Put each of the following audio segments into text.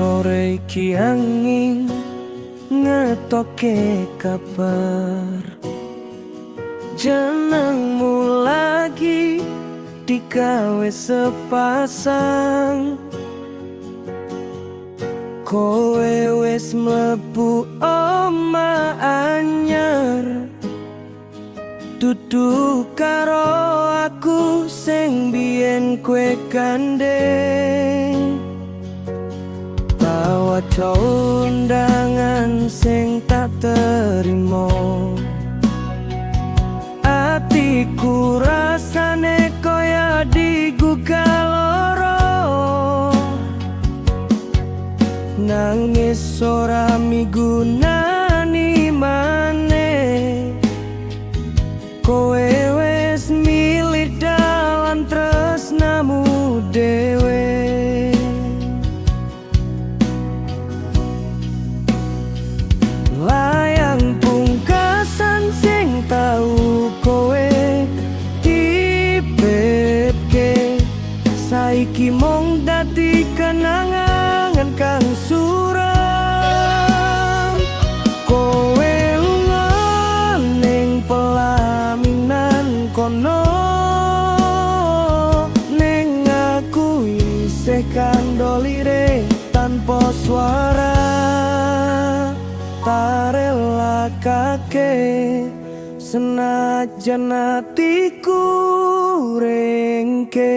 Sore iki angin ngetoke kabar jenengmu lagi digawe sepasang. Kowe wis mlebu oma anyar, dudu karo aku sing biyen kowe gandeng. Waca undangan sing tak terima, atiku rasane kaya digugah loro. Nangis ora migunani maneh, kowe wis milih dalan tresnamu dhewe. Layang pungkasan sing tau kowe dipetke, saiki mung dadi kenangan kang suram. Kowe lunga ning pelaminan kono, ning aku isih kandolire tanpa suara. Tak relakake senajan atiku rengke.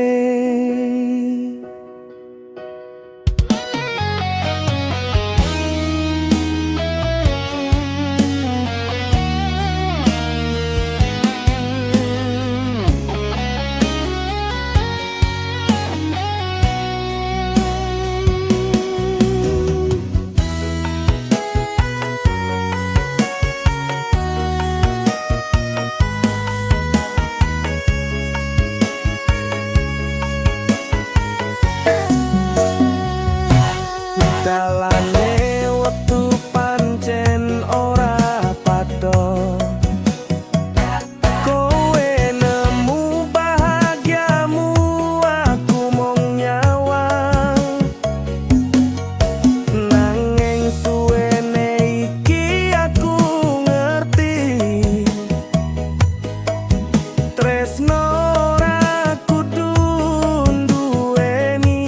Dalane wektu pancen ora padha, kowe nemu bahagiamu, aku mung nyawang. Nanging suwene iki aku ngerti, tresno ora kudu nduweni.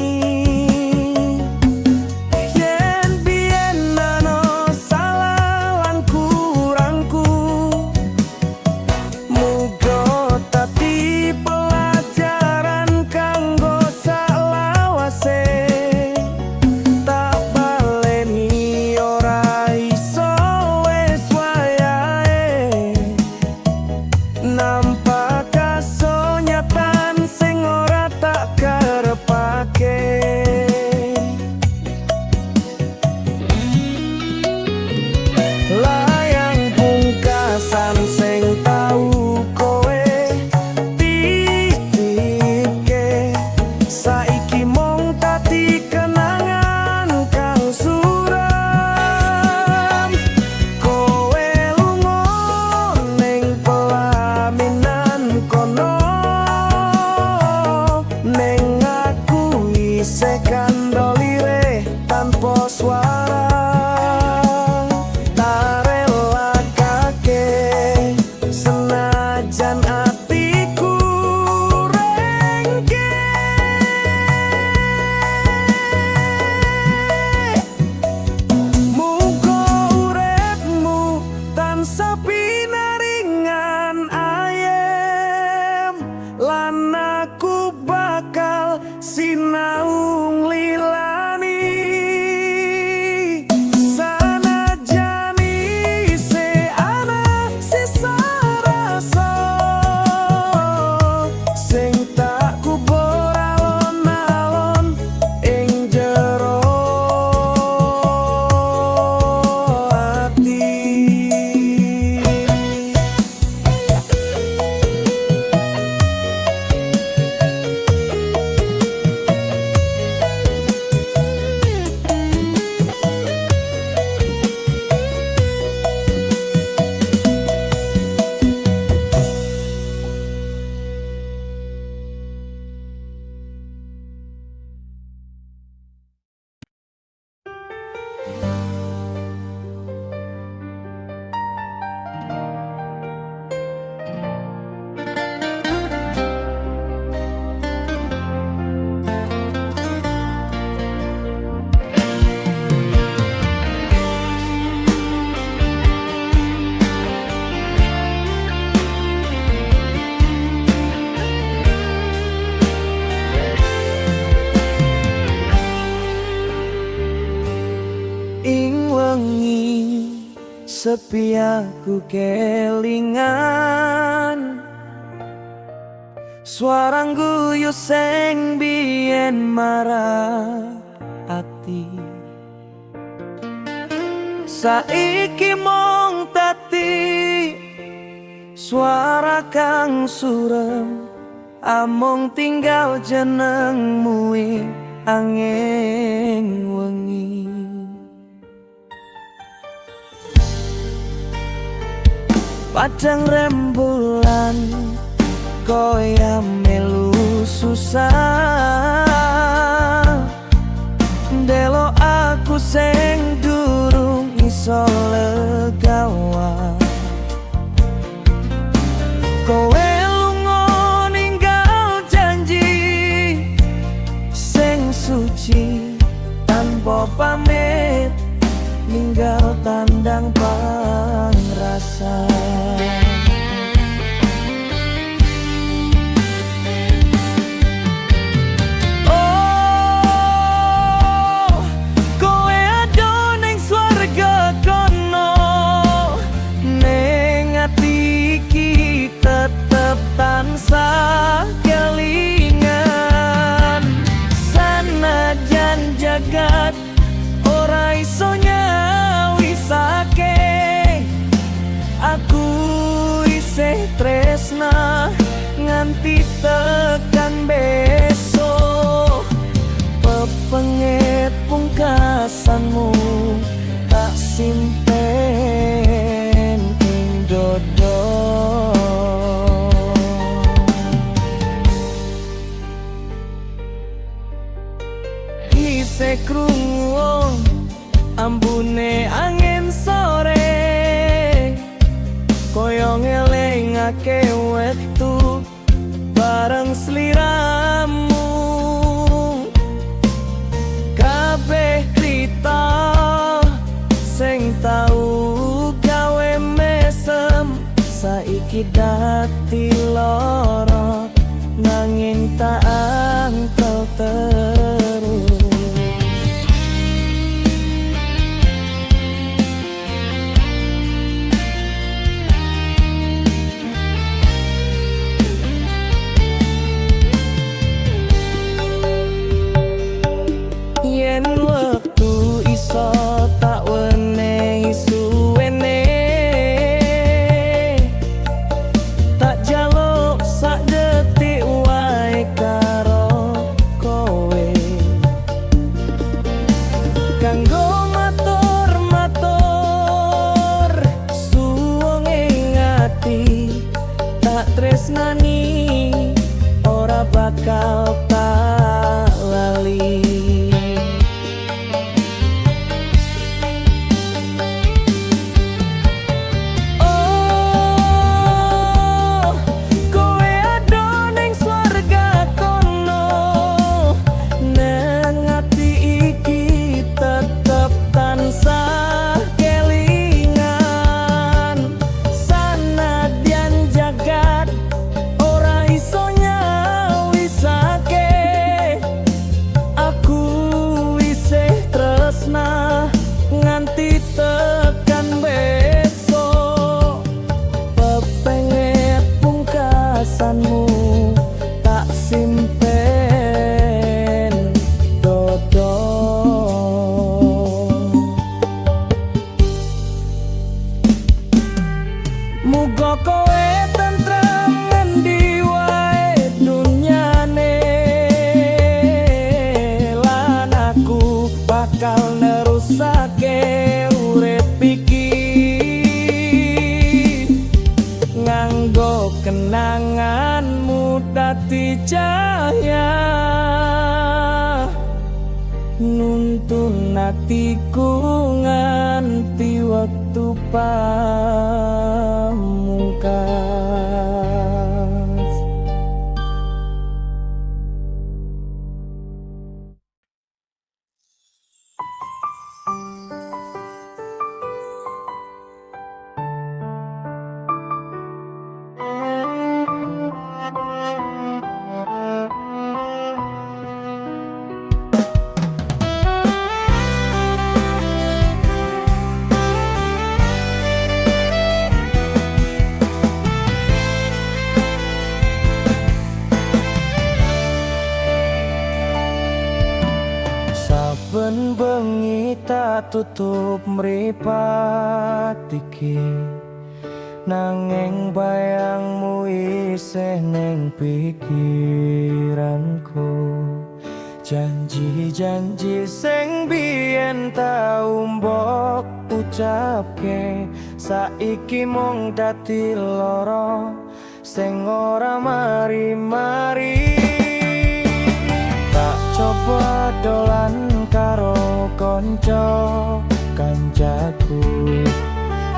Layang pungkasan sing tau kowe titipke, saiki mung dadi kenangan kang suram. Kowe lunga ning pelaminan kono, ning aku isih kandolire tanpa suara. Senajan atiku rengke, muga uripmu tansah pinaringan ayem, lan aku bakal sinau nglilani. sepi aku kelingan suara guyu sing biyen marah ati saiki mung tati suara kang surem amung tinggal jenengmu angin wengi padang rembulan koyo melu susah delo aku sing durung iso legawa kowe lunga ninggal janji sing suci tanpa pamit ninggal tandang pangrasa tansah kelingan sanajan jagat ora iso nyawisake aku isih tresna nganti tekan besok pepengit pungkasanmu tak simpen ing dodo krungu ambune angin sore koyo ngelingake wektu bareng sliramu kabeh krita sing tau gawe mesem saiki dadi lara nanging tak angkel terus yen wektu iso tak wenehi suwene tak jaluk sak detik wae karo kowe kanggo matur suwung ing ati tak tresnani ora bakal tak lali tak simpen dodo muga kowe tentrem ngendi wae dunyane lan aku bakal nerusake urip iki nganggo kenanganmu dadi cahya nuntun atiku nganti wektu pamungkas. tutup mripat iki, nanging bayangmu isih ning pikiranku. Janji-janji sing biyen tau mbok ucapke, saiki mung dadi lara sing ora mari-mari. Tak coba dolan karo kanca-kancaku,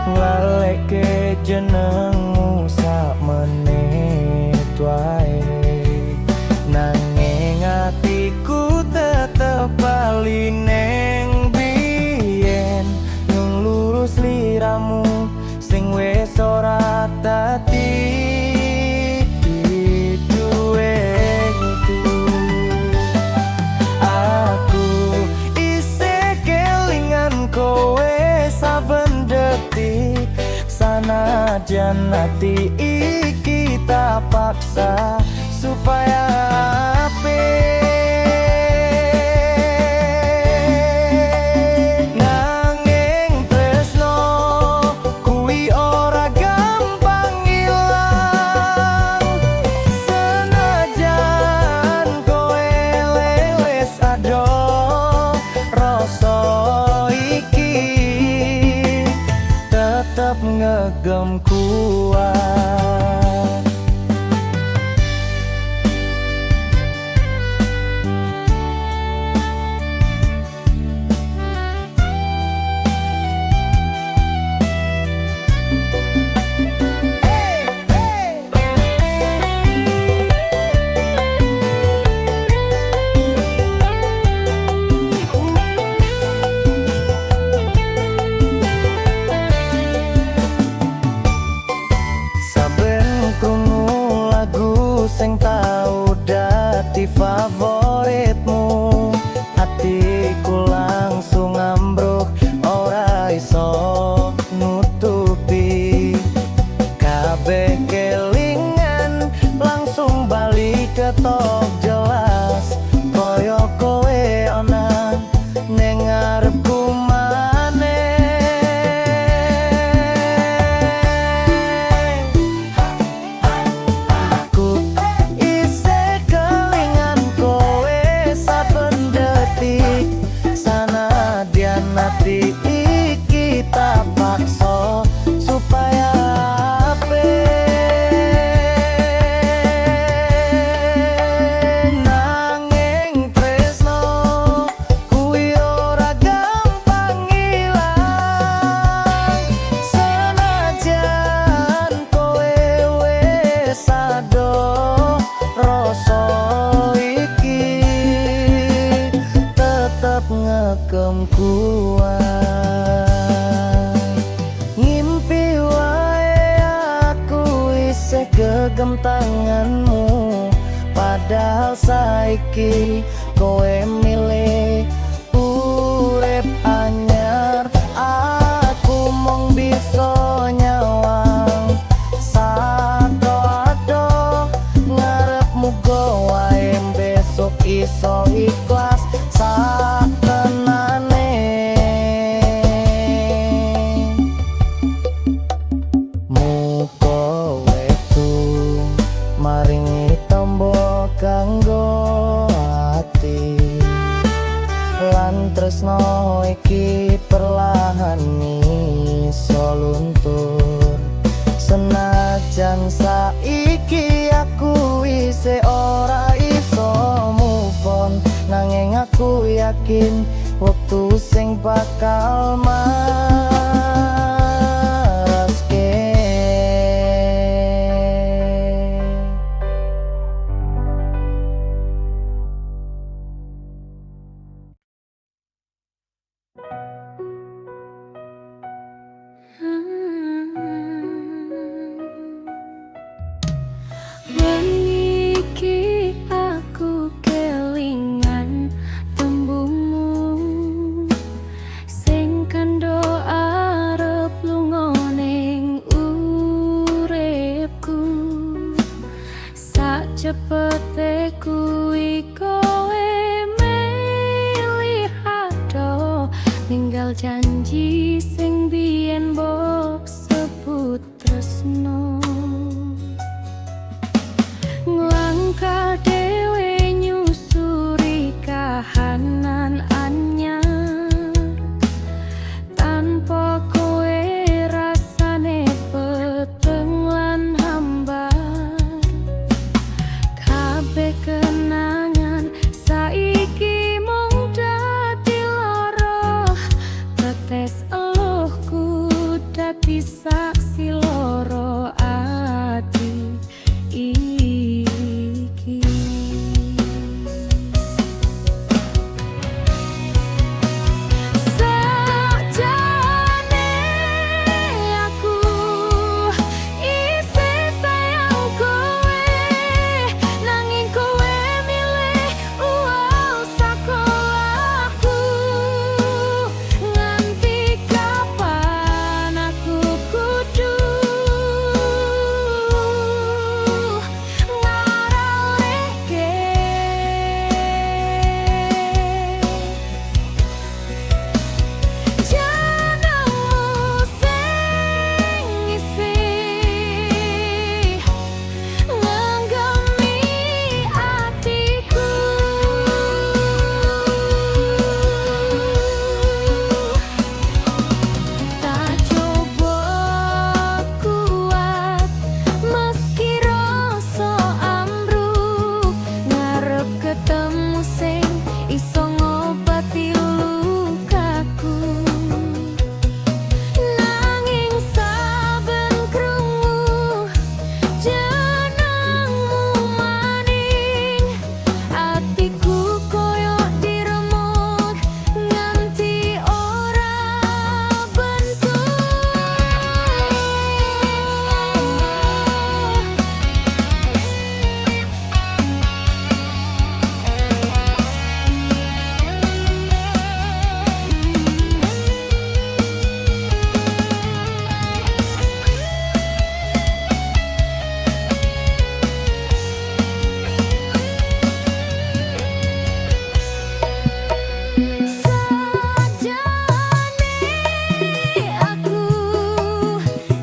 nglaleke jenengmu sak menit wae, nanging atiku tetep bali ning biyen, nung lurus liramu sing wis ora dadi duwe itu. Aku isih kelingan kowe saben detik, sanajan ati iki tak paksa supaya apik. Nanging tresno kuwi ora gampang ilang, senajan kowe wis ado rasa iki tetep ngegem kuat. Sing tau dadi favoritmu, hatiku langsung ambruk, ora iso nutupi. Kabeh kelingan langsung bali ketok jelas, koyo kowe ana ning ngarepku maneh. Nanti kita paksa supaya apik. Nanging tresno kuwi ora gampang ilang, senajan kowe wis ado rasa iki tetep ngegem kuat. Ngimpi wae aku isih gegem tanganmu, padahal saiki kowe milih urip anyar. Aku mung bisa nyawang sado-ado ngarepmu wae, besok iso ikhlas sak tenane. Muga wetu maringi tombo kanggo ati, lan tresno iki perlahan iso luntur. Senajan saiki aku isih ora iso move on, nanging aku yakin waktu sing bakal maraske. Wengi aku kelingan tembungmu, Ninggal janji sing biyen mbok sebut tresno, nglangkah dhewe nyusuri kahanan anyar tanpa kowe rasane peteng lan hambar. Kabeh kenangan saiki mung dadi lara, tetes eluhku dadi saksi loro ati iki. Sakjane aku isih sayang kowe, nanging kowe milih uang sakoku. Nganti kapan aku kudu ngaraleke jenengmu sing isih ngenggemi atiku. Tak coba kuat meski rasa ambruk, ngarep ketemu sing iso ngobati lukaku. Nanging saben krungu jenengmu maning, atiku koyo diremuk nganti ora bentuk. Sakjane aku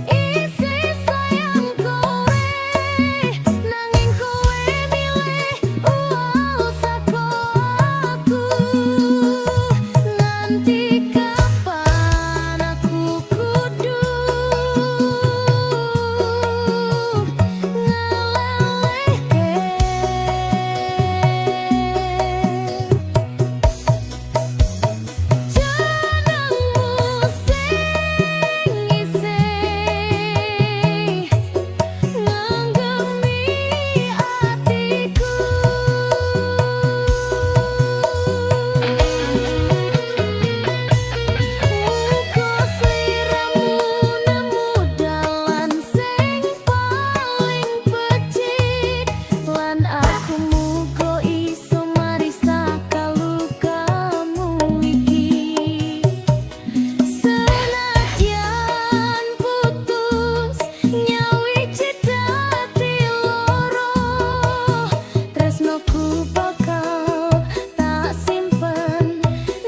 isih sayang kowe, nanging kowe milih uang sakoku. Nganti kapan aku kudu jenengmu sing isih ngenggemi atiku. Muga sliramu nemu dalan sing paling becik, lan aku muga iso marisaka lukamu iki. Senadyan putus nyawiji dadi loro, tresnoku bakal tak simpen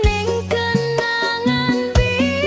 ning kenangan biyen.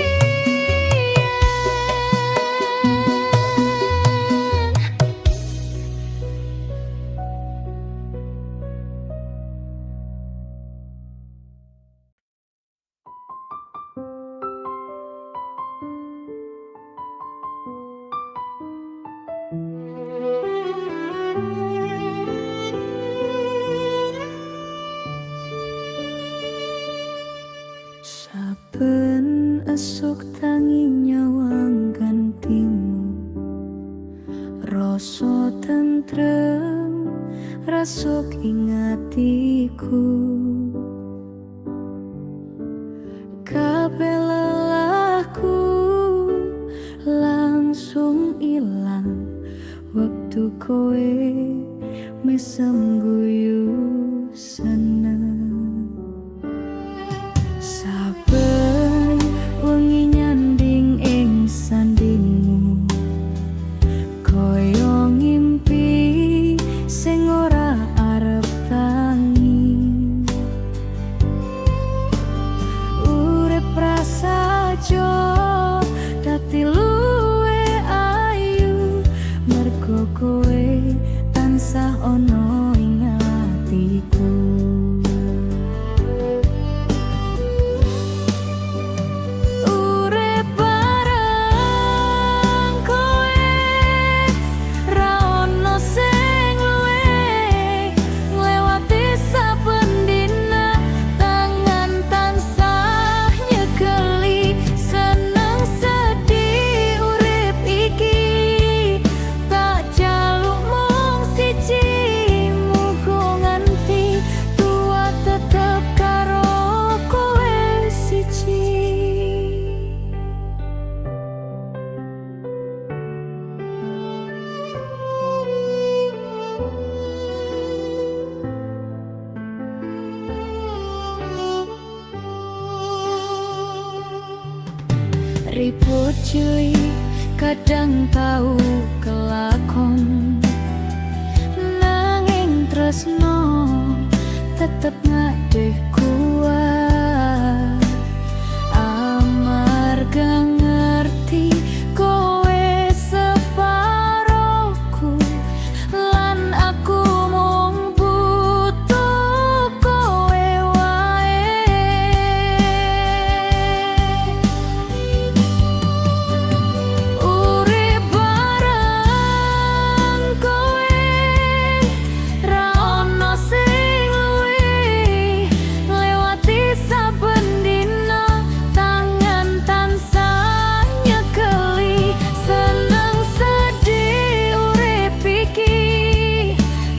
Saben esuk tangi nyawang gantimu, rasa tentrem rasuk ing atiku. Kabeh lelahku langsung ilang waktu kowe mesem guyu seneng. Saben wengi nyanding ing sandingmu, koyo ngimpi sing ora arep tangi. Urip rasa ojo dadi luwe ayu, mergo kowe tansah ono ing atiku. Urip bareng kowe ra ono sing luwe nglewati saben dina, tangan tansah nyekeli seneng sedih urip iki. Tak jaluk mung siji, muga nganti tua tetep karo kowe siji. Ribut cilik kadang tau kelakon, nanging tresno tetep ngadeh kuat. Amarga ngerti kowe separoku, lan aku mung butuh kowe wae. Urip bareng kowe ra ono sing luwih nglewati saben dina, tangan tansah nyekeli seneng sedih urip iki.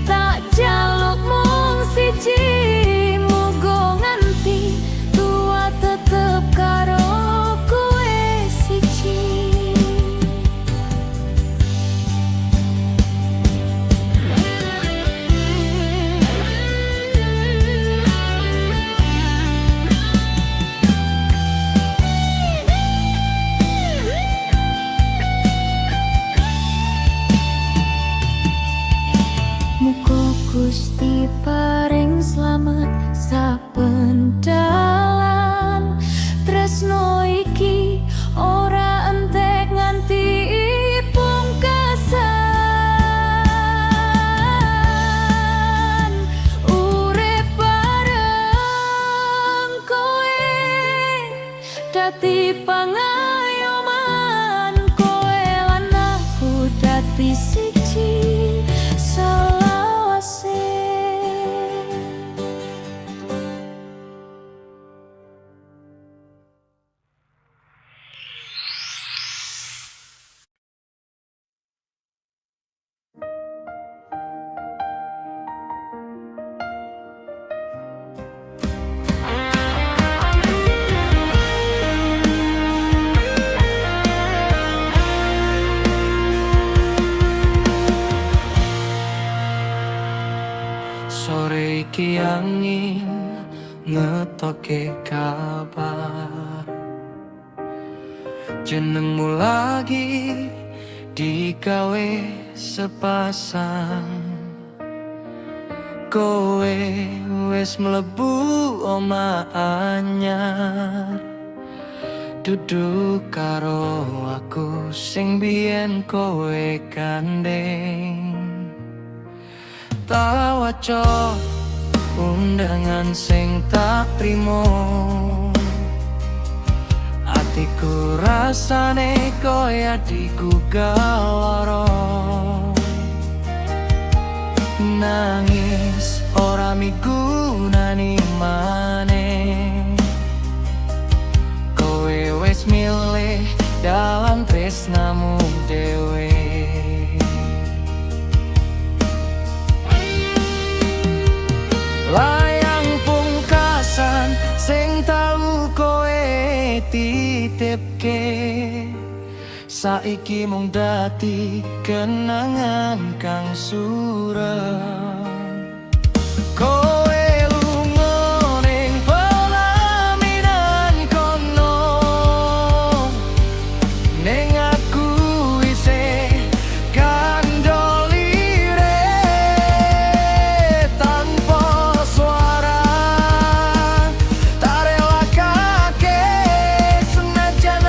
Tak jaluk mung siji, muga nganti tua tetep karo kowe siji. Muga Gusti paring slamet saben dalan, tresno iki ora entek nganti pungkasan. Urip bareng kowe dadi pangayoman, kowe lan aku dadi siji selawase. Sore iki angin ngetoke kabar, jenengmu lagi digawe sepasang. Kowe wis mlebu omah anyar, dudu karo aku sing biyen kowe gandeng. Tak waca undangan sing tak trimo, atiku rasane koyo digugah lara. Nangis ora migunani maneh, kowe wis milih dalan tresnamu dhewe. Layang pungkasan sing tau kowe titipke, saiki mung dadi kenangan kang surem. Kowe lunga ning pelaminan kono, ning aku isih kandolire tanpa suara. Tak relakake senajan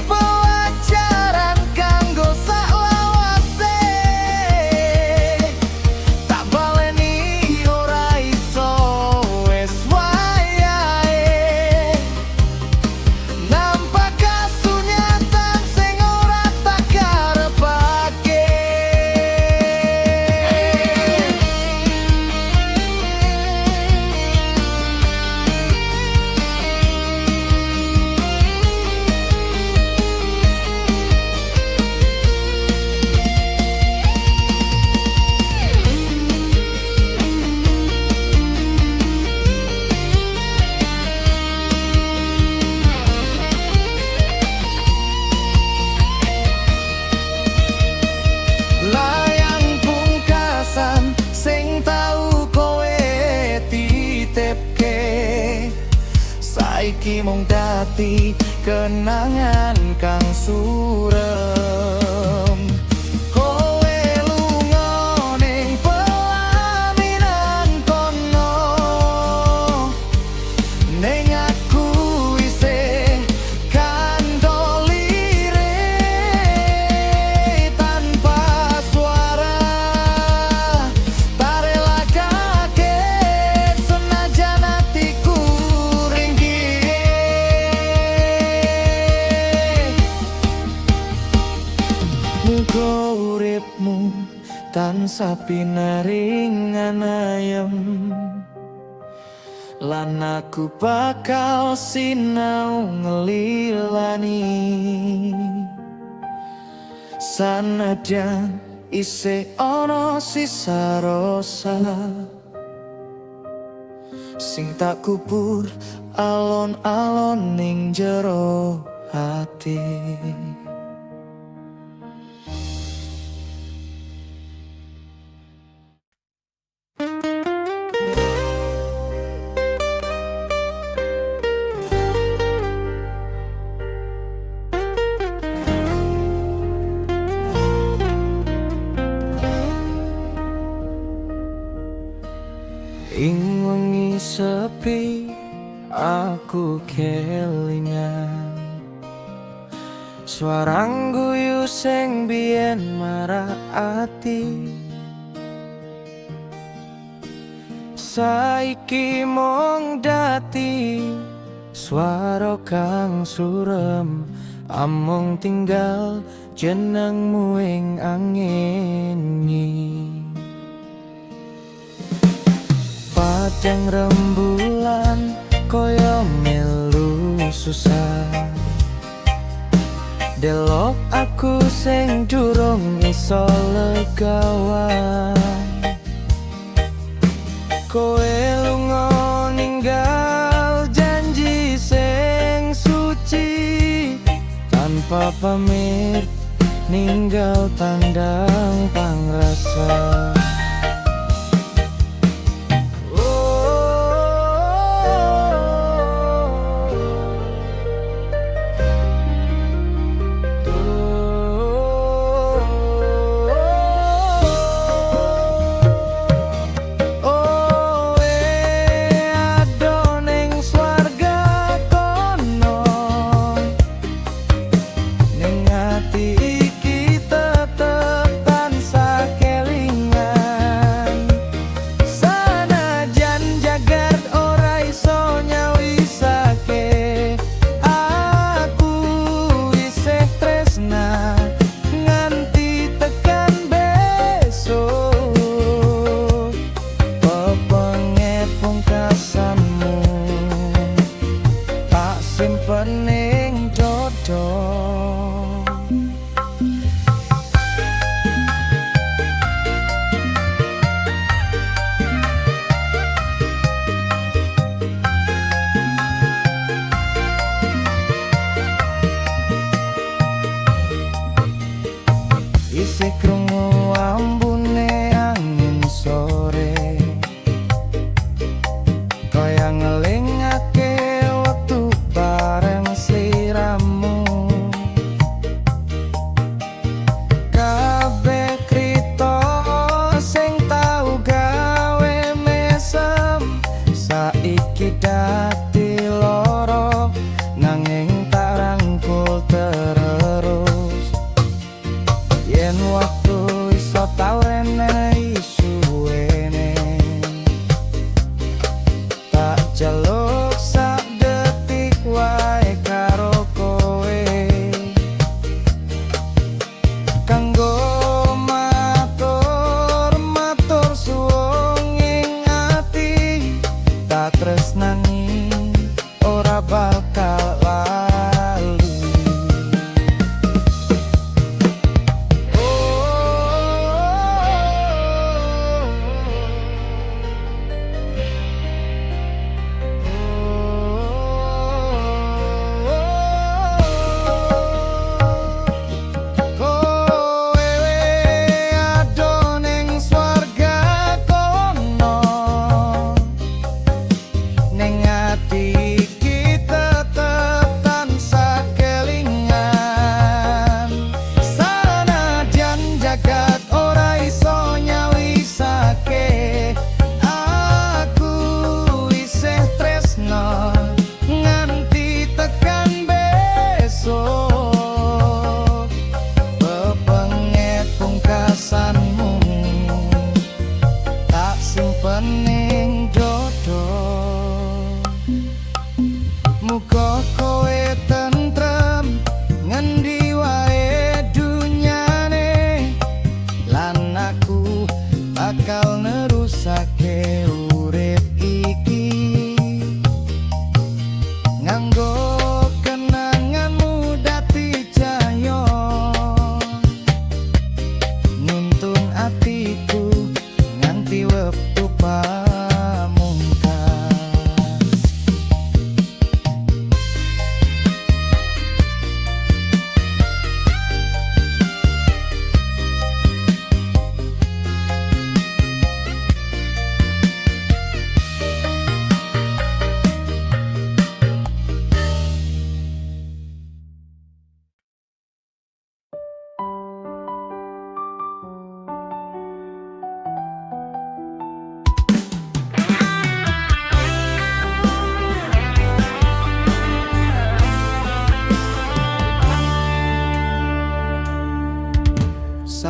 pelajaran kanggo saklawase. Tak baleni ora iso wis wayahe. Nampak kasunyatan sing ora tak karepake. Layang pungkasan sing tau kowe titipke saiki mung dadi kenangan kang surem. Kowe lunga ning pelaminan kono, ning aku isih kandolire tanpa suara. Tak relakake senajan hatiku ringgih. Muga uripmu tansah pinaringan ayem, lan aku bakal sinau ngelilani. Sanadyan isih ana sisa rasa sing tak kubur alon-alon ning jero hati. Ing wengi sepi aku kelingan suarang guyu sing biyen marah ati. Saiki mung dadi swara kang surem, amung tinggal jenengmu ing angin. Padang rembulan koyo melu susah, delok aku sing durung iso legawan. Kowe lunga ninggal janji sing suci, tanpa pamit ninggal tandang pangrasa. Pening dodo isih krungu ambune angin sore, kaya ngelingake wektu bareng sliramu. Kabeh krita sing tau gawe mesem saiki dadi loro, nanging tak rangkul terus.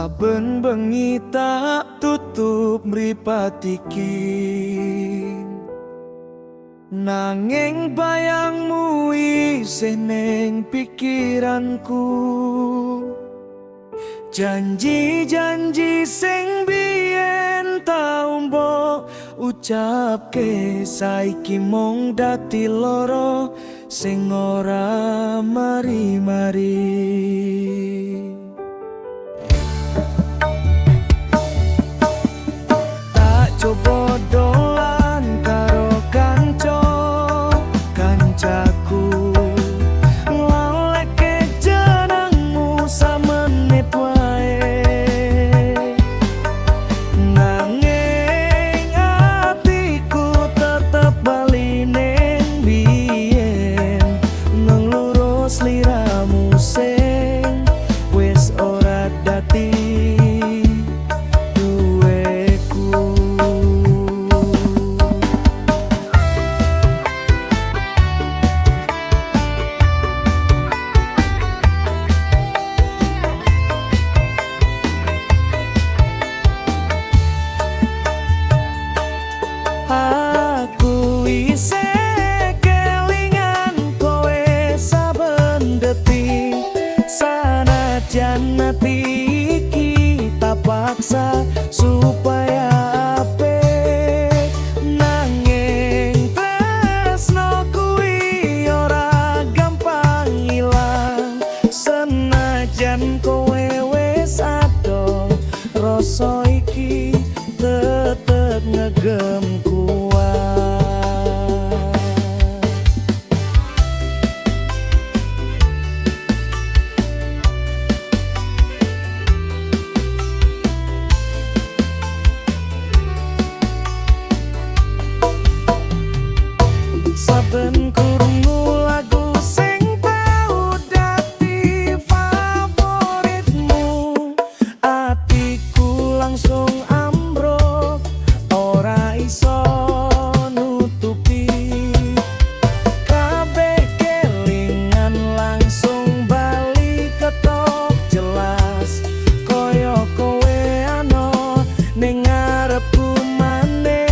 Saben bengi tak tutup mripat iki, nanging bayangmu isih ning pikiranku. Janji-janji sing biyen tau mbok ucapke saiki mung dadi loro sing ora mari-mari. Tak coba dolan karo kancaku, laleke jenengmu samenit wae. Nanging atiku tetep bali ning biyen, ngelurus liramu sing wis ora dadi duweku. Aku isih kelingan kowe saben detik, sanajan ati iki tak paksa supaya apik. Nanging tresno kuwi ora gampang ilang, senajan kowe wis ado rasa iki tetep ngegem kuat. Saben krungu lagu sing tau dadi favoritmu, atiku langsung ambruk, ora iso nutupi. Kabeh kelingan langsung bali ketok jelas, koyo kowe ano ning ngarepku maneh.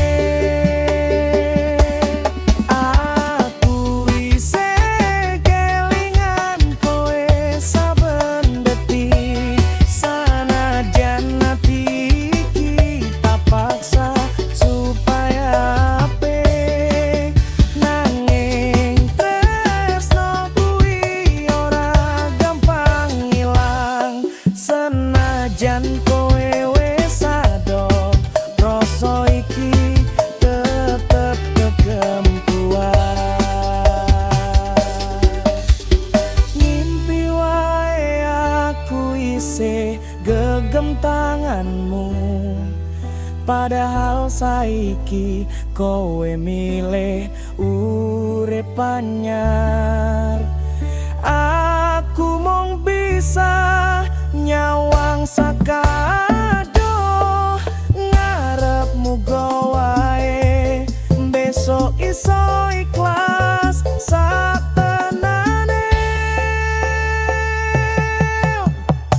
Aku isih kelingan kowe saben detik, sanajan ati iki tak paksa supaya apik. Nanging tresno kuwi ora gampang ilang, senajan kowe wis ado rasa iki tetep gegem kuat. Ngimpi wae aku isih gegem tanganmu, padahal saiki kowe milih urip anyar. Aku mung bisa nyawang sakado, ngarepmu go wae, besok iso ikhlas satenane.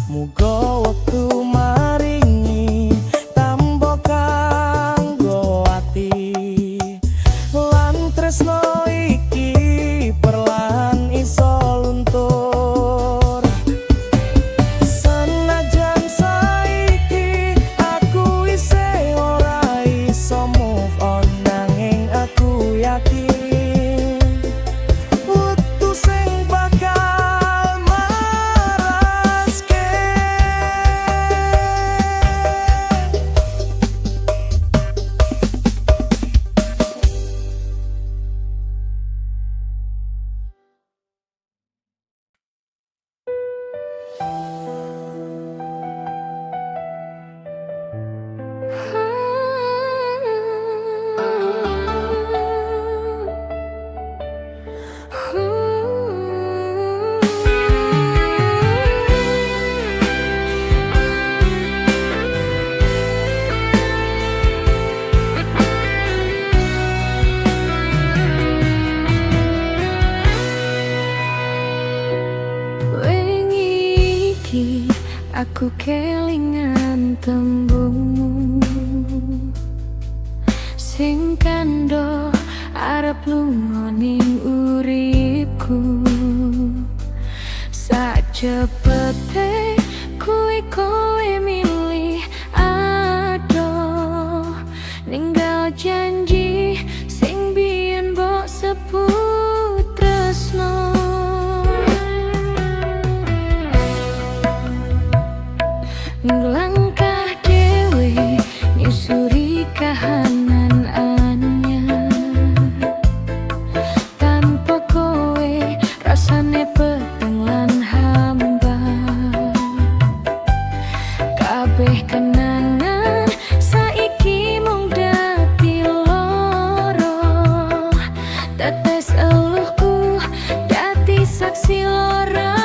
Muga wektu maringi tambo kanggo ati, lan tresno iki perlahan iso luntur. Senajan saiki aku isih ora iso move on, nanging aku yakin wektu sing bakal maraske. Aku kelingan tembungmu sing kandha arep lunga ning uripku. Sacepete kuwi kowe milih adoh ninggal janji sing biyen mbok sebut tresno. Langkah dewe nyusuri kahanan anyar, tanpa kowe rasane peteng lan hamba. Kabeh kenangan saiki mung dadi loro, tetes eluhku dadi saksi lara.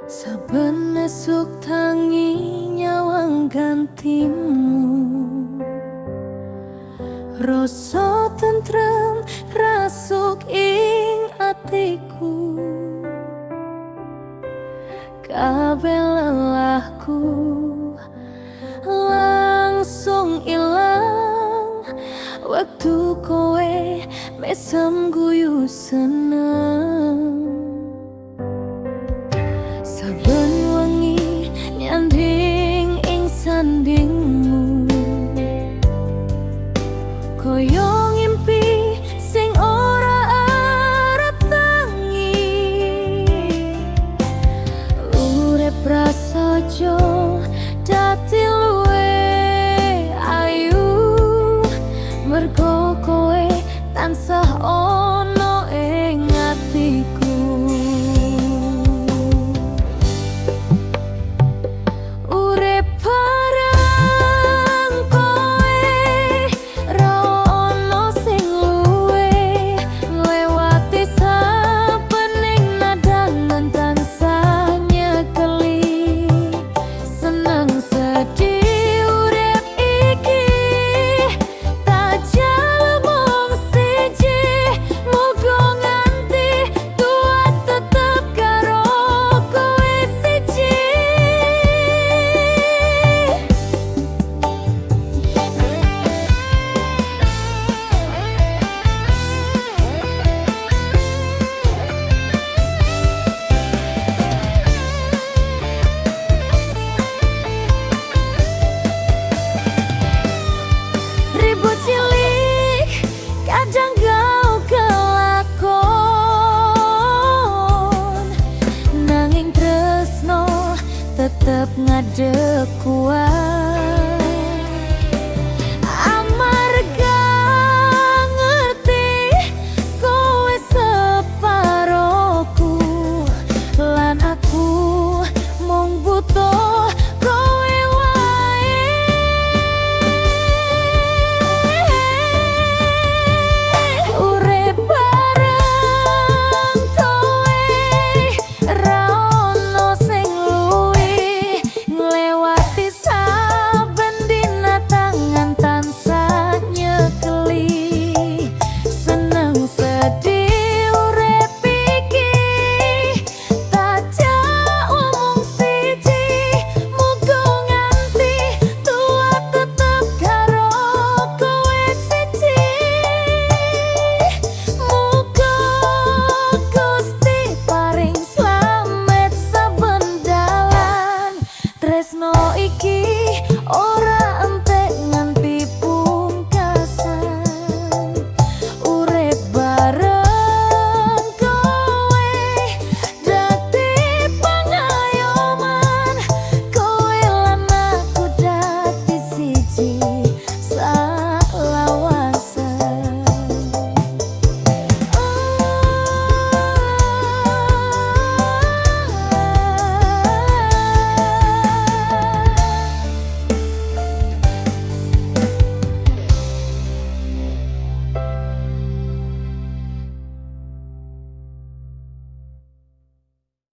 Saben esuk tangi nyawang gantimu, rasa tentrem rasuk ing atiku. Kabeh lelahku langsung ilang waktu kowe mesem guyu seneng. Saben wengi nyanding ing sandingmu, koyo ngimpi sing ora arep tangi. Urip prasaja dadi luwe ayu, mergo kowe tansah ono ing atiku. tetep ngadeg kuat.